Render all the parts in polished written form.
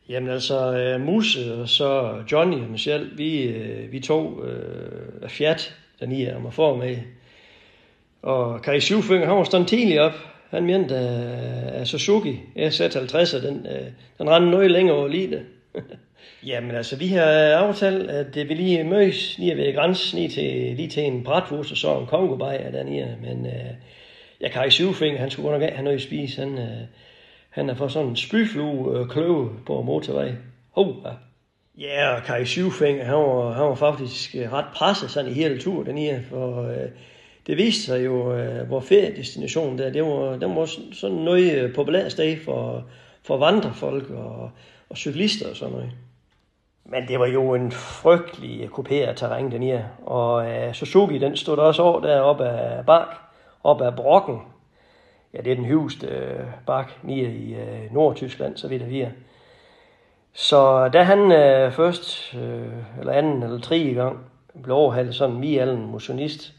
Jamen altså, Musse og så Johnny og mig selv, vi tog Fiat dernede om at få med. Og Kai Syvfinger, han var stået tidligt op. Han mente, at Suzuki S50, den rendte noget længere over lige. Jamen altså, vi har aftalt, at vi lige mødes lige ved grænsen lige til en bratwurst og så en kongobajer dernede. Men Kai Syvfinger, han skulle godt nok have noget at spise. Han har fået sådan en spyflue kløve på motorvej. Ja, og Kai Syvfinger, han var faktisk ret presset sådan i hele turen dernede, for det viste sig jo, hvor feriedestinationen der, den var sådan noget populært sted for vandrefolk og cyklister og sådan noget. Men det var jo en frygtelig kuperet terræn dernede, og Suzuki, den stod der også over deroppe af bakke, op ad Brocken. Ja, det er den højeste bakke nede i Nordtyskland, så vidt jeg ved. Så da han først, eller anden eller tredje gang, blev overhalet sådan en midaldrende motionist,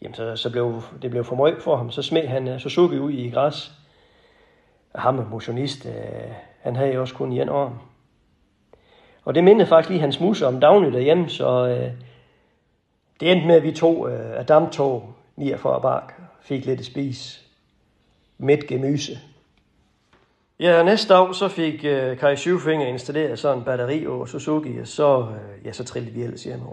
jamen så blev det for meget for ham. Så smed han Suzuki ud i græs. Ham motionist, han havde jo også kun en arm. Og det mindede faktisk lige hans mus om Dagny derhjemme, så det endte med, at vi tog damptog 49 bakke, fik lidt at spise, midt gemyse. Ja, næste dag så fik Kai Syvfinger installeret sådan en batteri og Suzuki, og så trillede vi ellers hjemme.